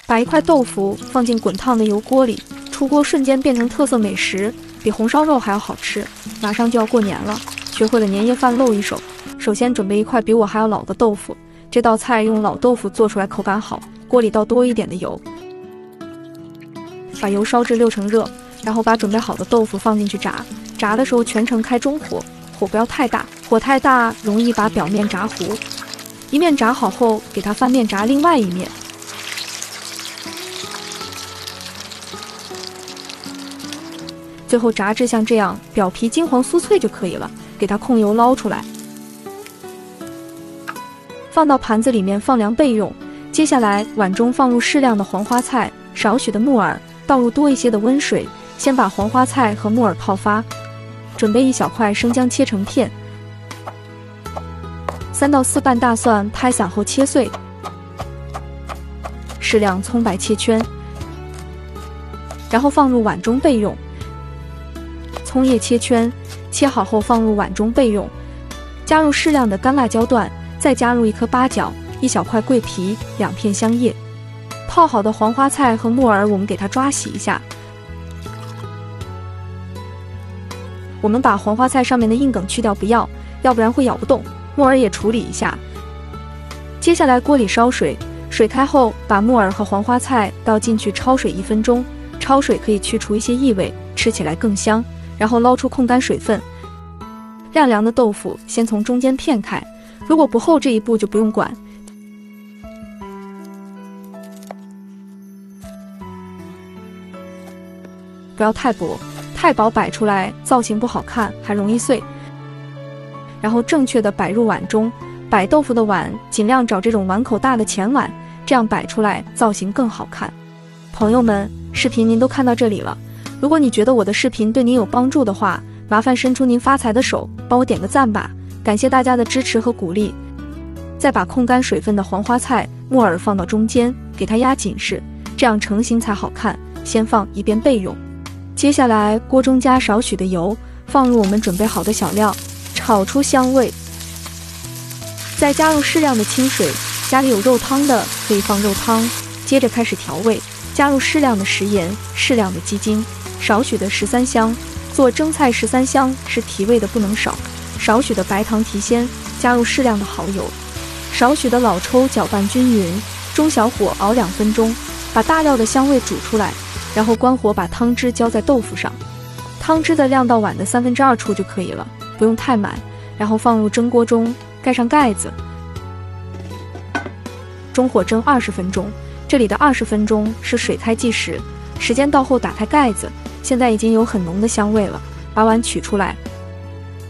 把一块豆腐放进滚烫的油锅里，出锅瞬间变成特色美食，比红烧肉还要好吃。马上就要过年了，学会了年夜饭露一手。首先准备一块比我还要老的豆腐，这道菜用老豆腐做出来口感好。锅里倒多一点的油，把油烧至6成热，然后把准备好的豆腐放进去炸。炸的时候全程开中火，火不要太大，火太大容易把表面炸糊。一面炸好后，给它翻面炸另外一面。最后炸至像这样，表皮金黄酥脆就可以了，给它控油捞出来，放到盘子里面放凉备用。接下来碗中放入适量的黄花菜，少许的木耳，倒入多一些的温水，先把黄花菜和木耳泡发。准备1小块生姜切成片，3到4瓣大蒜拍散后切碎，适量葱白切圈，然后放入碗中备用。葱叶切圈，切好后放入碗中备用。加入适量的干辣椒段，再加入1颗八角、1小块桂皮、2片香叶。泡好的黄花菜和木耳，我们给它抓洗一下。我们把黄花菜上面的硬梗去掉，要不然会咬不动。木耳也处理一下。接下来锅里烧水，水开后把木耳和黄花菜倒进去焯水1分钟，焯水可以去除一些异味，吃起来更香。然后捞出控干水分，晾凉的豆腐先从中间片开，如果不厚这一步就不用管。不要太薄，太薄摆出来造型不好看，还容易碎。然后正确的摆入碗中，摆豆腐的碗尽量找这种碗口大的前碗，这样摆出来造型更好看。朋友们，视频您都看到这里了，如果你觉得我的视频对您有帮助的话，麻烦伸出您发财的手，帮我点个赞吧，感谢大家的支持和鼓励。再把控干水分的黄花菜、木耳放到中间，给它压紧实，这样成型才好看。先放一边备用。接下来锅中加少许的油，放入我们准备好的小料，炒出香味。再加入适量的清水，家里有肉汤的可以放肉汤。接着开始调味，加入适量的食盐、适量的鸡精、少许的13香。做蒸菜13香是提味的，不能少。少许的白糖提鲜，加入适量的蚝油，少许的老抽搅拌均匀，中小火熬2分钟，把大料的香味煮出来，然后关火把汤汁浇在豆腐上。汤汁的量到碗的2/3处就可以了，不用太满。然后放入蒸锅中，盖上盖子，中火蒸20分钟。这里的20分钟是水开计时，时间到后打开盖子，现在已经有很浓的香味了。把碗取出来，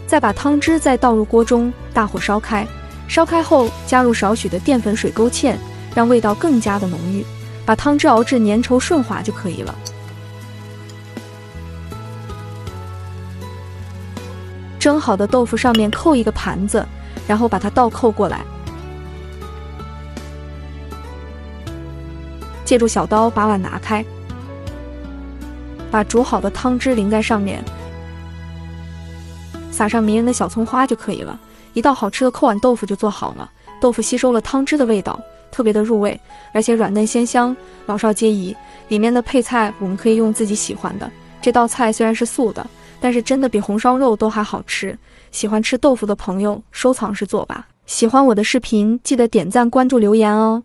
再把汤汁再倒入锅中，大火烧开。烧开后加入少许的淀粉水勾芡，让味道更加的浓郁。把汤汁熬至粘稠顺滑就可以了。蒸好的豆腐上面扣一个盘子，然后把它倒扣过来，借助小刀把碗拿开，把煮好的汤汁淋在上面，撒上迷人的小葱花就可以了。一道好吃的扣碗豆腐就做好了。豆腐吸收了汤汁的味道，特别的入味，而且软嫩鲜香，老少皆宜。里面的配菜我们可以用自己喜欢的。这道菜虽然是素的，但是真的比红烧肉都还好吃。喜欢吃豆腐的朋友，收藏是做吧。喜欢我的视频，记得点赞、关注、留言哦。